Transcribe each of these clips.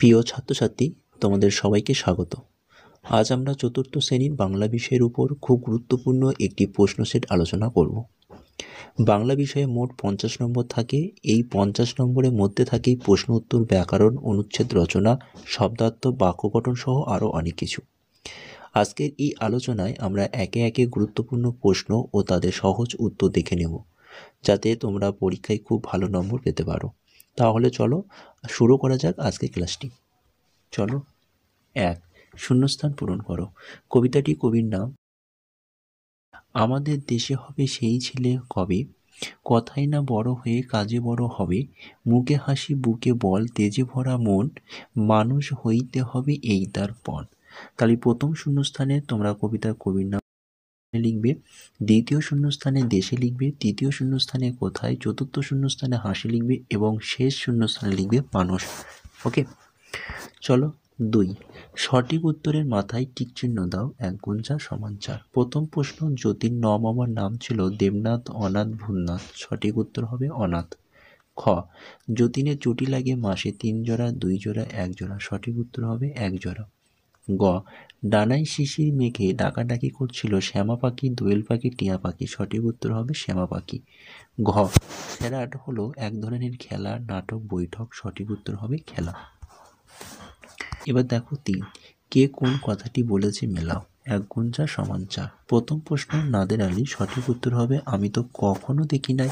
প্রিয় ছাত্রছাত্রী, তোমাদের সবাইকে স্বাগত। আজ আমরা চতুর্থ শ্রেণীর বাংলা বিষয়ের উপর খুব গুরুত্বপূর্ণ একটি প্রশ্ন সেট আলোচনা করব। বাংলা বিষয়ে মোট 50 নম্বর থাকে। এই 50 নম্বরের মধ্যে থাকে প্রশ্ন উত্তর, ব্যাকরণ, অনুচ্ছেদ রচনা, শব্দার্থ, বাক্য গঠন সহ আরও অনেক কিছু। আজকের এই আলোচনায় আমরা একে একে গুরুত্বপূর্ণ প্রশ্ন ও তাদের সহজ উত্তর দেখে নেব, যাতে তোমরা পরীক্ষায় খুব ভালো নম্বর পেতে পারো। তাহলে চলো শুরু করা যাক আজকের ক্লাসটি। চলো। 1. শূন্যস্থান পূরণ করো। কবিতাটি কবির নাম। আমাদের দেশে হবে সেই ছেলে কবে, কথাই না বড় হয়ে কাজে বড় হবে, মুখে হাসি বুকে বল তেজে ভরা মন, মানুষ হইতে হবে এই তার পণ। তাহলে প্রথম শূন্যস্থানে তোমরা কবিতার কবির নাম লিখবে, দ্বিতীয় শূন্যস্থানে দেশে লিখবে, তৃতীয় শূন্যস্থানে কোথায়, চতুর্থ শূন্যস্থানে হাসি লিখবে এবং শেষ শূন্যস্থানে লিখবে মানুষ। ওকে, চলো। 2. সঠিক উত্তরের মাথায় টিকচিহ্ন দাও, 1 × 4 = 4। প্রথম প্রশ্ন, যতীন বাবার নাম ছিল দেবনাথ, অনাথ, ভূতনাথ। সঠিক উত্তর হবে অনাথ। খ. যতীনের চটি লাগে মাসে 3 জোড়া, 2 জোড়া, 1 জোড়া। সঠিক উত্তর হবে 1 জোড়া। গ. ডানায় শিশির মেঘে ডাকাডাকি করছিল শ্যামা পাখি, দোয়েল পাখি, টিয়া পাখি। সঠিক উত্তর হবে শ্যামা পাখি। ঘ. স্যারাট হলো এক ধরনের খেলা, নাটক, বৈঠক। সঠিক উত্তর হবে খেলা। এবার দেখো 3. কে কোন কথাটি বলেছে মেলাও, 1 × 4 = 4। প্রথম প্রশ্ন, নাদের আলী। সঠিক উত্তর হবে আমি তো কখনো দেখি নাই।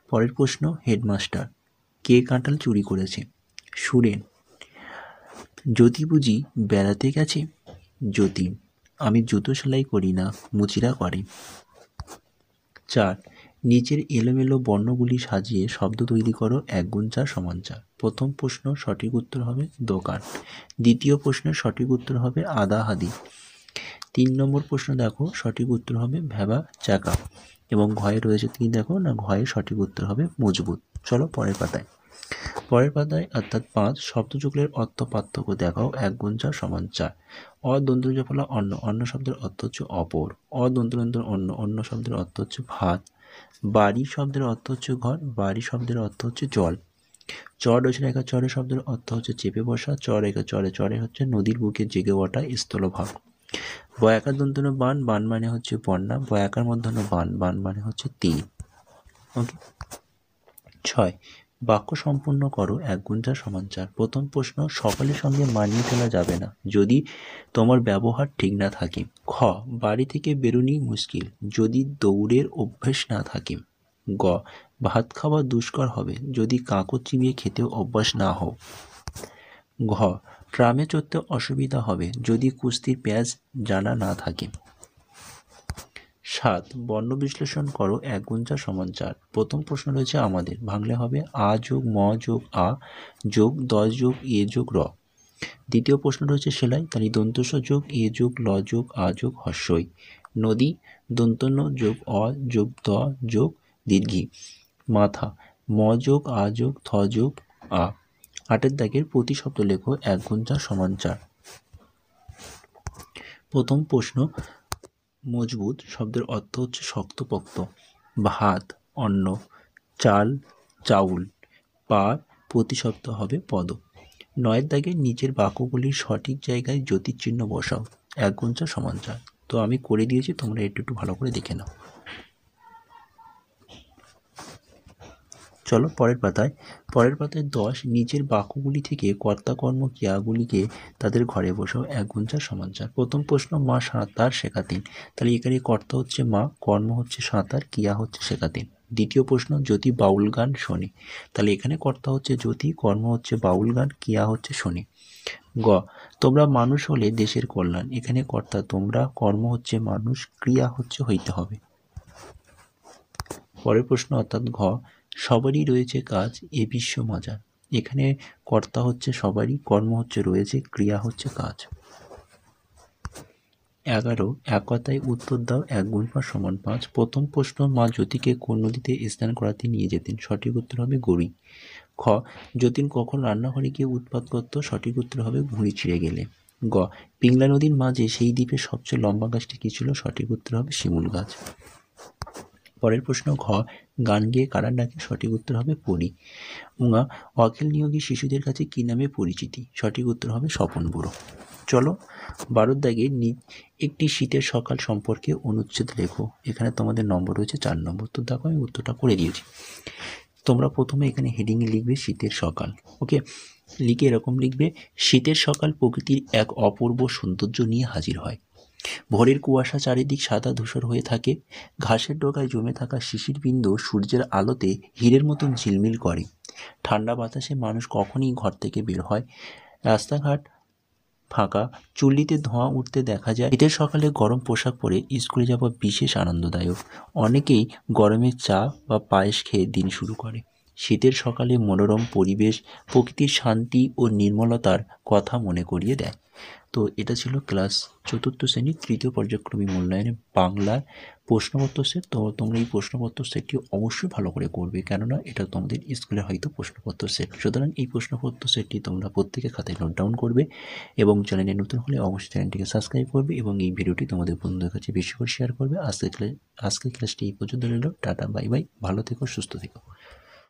পরের প্রশ্ন, হেডমাস্টার। কে কাঁঠাল চুরি করেছে, সুরেন। জ্যোতি বুঝি বেড়াতে গেছে, যতীন। আমি জুতো সেলাই করি না, মুচিরা করে। 4. নিচের এলোমেলো বর্ণগুলি সাজিয়ে শব্দ তৈরি করো, 1 × 4 = 4। প্রথম প্রশ্ন, সঠিক উত্তর হবে দোকান। দ্বিতীয় প্রশ্নের সঠিক উত্তর হবে আদাহাদি। 3 নম্বর প্রশ্ন দেখো, সঠিক উত্তর হবে ভেবা চাকা। এবং ঘয়ে রয়েছে 3, দেখো না, ঘয়ে সঠিক উত্তর হবে মজবুত। চলো পরের পাতায়। অর্থাৎ 5, শব্দযুগলের অর্থ পার্থক্য দেখাও, 1 × 4 = 4। অদন্তজফলা অন্ন, অন্ন শব্দের অর্থ হচ্ছে অপর। অদন্তরন্ত অন্ন, অন্ন শব্দের অর্থ হচ্ছে ভাত। বাড়ি শব্দের অর্থ হচ্ছে ঘর, বাড়ি শব্দের অর্থ হচ্ছে জল। চর রেখা চরে শব্দের অর্থ হচ্ছে চেপে বসা। চর রেখা চরে, চরে হচ্ছে নদীর বুকে জেগে ওঠা স্থলভাগ। বয়াকার দন্তন্য বান, বান মানে হচ্ছে বন্যা। বয়াকার মূর্ধন্য বান, বান মানে হচ্ছে তীর। ওকে। 6. বাক্য সম্পূর্ণ করো, 1 × 4 = 4। প্রথম প্রশ্ন, সকলের সঙ্গে মানিয়ে চলা যাবে না যদি তোমার ব্যবহার ঠিক না থাকে। খ. বাড়ি থেকে বেরোনি মুশকিল যদি দৌড়ের অভ্যেস না থাকে। গ. ভাত খাওয়া দুষ্কর হবে যদি কাঁকর চিবিয়ে খেতেও অভ্যাস না হও। ঘ. ট্রামে চড়তে অসুবিধা হবে যদি কুস্তির প্যাঁচ জানা না থাকে। 7. বর্ণ বিশ্লেষণ করো, 1 × 4 = 4। প্রথম প্রশ্ন রয়েছে আমাদের, ভাঙলে হবে আ যোগ ম যোগ আ যোগ দ যোগ এ যোগ র। দ্বিতীয় প্রশ্ন রয়েছে সেলাই, তাহলে দন্তস্ব যোগ এ যোগ ল যোগ আ যোগ হস্যই। নদী, দন্তন্য যোগ অ যোগ দ যোগ দীর্ঘী। মাথা, ম যোগ আ যোগ থ যোগ আ। 8 দাগের প্রতিশব্দ লেখো, 1 × 4 = 4। প্রথম প্রশ্ন, মজবুত শব্দের অর্থ হচ্ছে শক্তপোক্ত। ভাত অন্ন, চাল চাউল, পার প্রতিশব্দ হবে পদ। 9 দাগে নিচের বাক্যগুলির সঠিক জায়গায় জ্যোতির্চিহ্ন বসাও, 1 × 4 = 4। তো আমি করে দিয়েছি, তোমরা একটু ভালো করে দেখে নাও। চলো পরের পাতায়। 10, নিচের বাক্যগুলি থেকে কর্তা কর্ম ক্রিয়াগুলিকে তাদের ঘরে বসাও, 1 × 4 = 4। প্রথম প্রশ্ন, মা সাঁতার শেখাতেন। তাহলে এখানে কর্তা হচ্ছে মা, কর্ম হচ্ছে সাঁতার, ক্রিয়া হচ্ছে শেখাতেন। দ্বিতীয় প্রশ্ন, জ্যোতি বাউল গান শোনে। তাহলে এখানে কর্তা হচ্ছে জ্যোতি, কর্ম হচ্ছে বাউল গান, ক্রিয়া হচ্ছে শোনে। গ. তোমরা মানুষ হলে দেশের কল্যাণ। এখানে কর্তা তোমরা, কর্ম হচ্ছে মানুষ, ক্রিয়া হচ্ছে হইতে হবে। পরের প্রশ্ন অর্থাৎ ঘ. সবারই রয়েছে কাজ, এ বিশ্ব মজার। এখানে কর্তা হচ্ছে সবারই, কর্ম হচ্ছে রয়েছে, ক্রিয়া হচ্ছে কাজ। 11, এক কথায় উত্তর দাও, 1 × 5 = 5। প্রথম প্রশ্ন, মা জ্যোতিকে কোন নদীতে স্নান করাতে নিয়ে যেতেন। সঠিক উত্তর হবে গড়ি। খ. যতীন কখন রান্নাঘরে গিয়ে উৎপাত করত। সঠিক উত্তর হবে ভুঁড়ি ছিঁড়ে গেলে। গ. পিংলা নদীর মাঝে সেই দ্বীপের সবচেয়ে লম্বা গাছটি কি ছিল। সঠিক উত্তর হবে শিমুল গাছ। পরের প্রশ্ন ঘ, গান গেয়ে কারা ডাকে? সঠিক উত্তর হবে পরী। উঙা, অখিল নিয়োগী শিশুদের কাছে কী নামে পরিচিতি? সঠিক উত্তর হবে স্বপন বুড়ো। চলো 12 দাগে একটি শীতের সকাল সম্পর্কে অনুচ্ছেদ লেখো। এখানে তোমাদের নম্বর রয়েছে 4 নম্বর। তো দেখো আমি উত্তরটা করে দিয়েছি। তোমরা প্রথমে এখানে হেডিংয়ে লিখবে শীতের সকাল। ওকে, লিখে এরকম লিখবে, শীতের সকাল প্রকৃতির এক অপূর্ব সৌন্দর্য নিয়ে হাজির হয়। ভোরের কুয়াশা চারিদিক সাদা ধূসর হয়ে থাকে, ঘাসের ডগায় জমে থাকা শিশির বিন্দু সূর্যের আলোতে হীরের মতন ঝিলমিল করে। ঠান্ডা বাতাসে মানুষ কখনই ঘর থেকে বের হয়, রাস্তাঘাট ফাঁকা, চুল্লিতে ধোঁয়া উঠতে দেখা যায়। শীতের সকালে গরম পোশাক পরে স্কুলে যাওয়া বিশেষ আনন্দদায়ক। অনেকেই গরমের চা বা পায়েস খেয়ে দিন শুরু করে। শীতের সকালে মনোরম পরিবেশ প্রকৃতির শান্তি ও নির্মলতার কথা মনে করিয়ে দেয়। তো এটা ছিল ক্লাস 4th শ্রেণীর 3য় পর্যায়ক্রমিক মূল্যায়নে বাংলার প্রশ্নপত্র সেট। তো তোমরা এই প্রশ্নপত্র সেটটি অবশ্যই ভালো করে করবে, কেননা এটা তোমাদের স্কুলে হয়তো প্রশ্নপত্র সেট। সুতরাং এই প্রশ্নপত্র সেটটি তোমরা প্রত্যেকে খাতায় নোট ডাউন করবে এবং চ্যানেলে নতুন হলে অবশ্যই চ্যানেলটিকে সাবস্ক্রাইব করবে এবং এই ভিডিওটি তোমাদের বন্ধুদের কাছে বেশি করে শেয়ার করবে। আজকের ক্লাসটি এই পর্যন্ত রইল। টাটা, বাই বাই, ভালো থেকো, সুস্থ থেকো।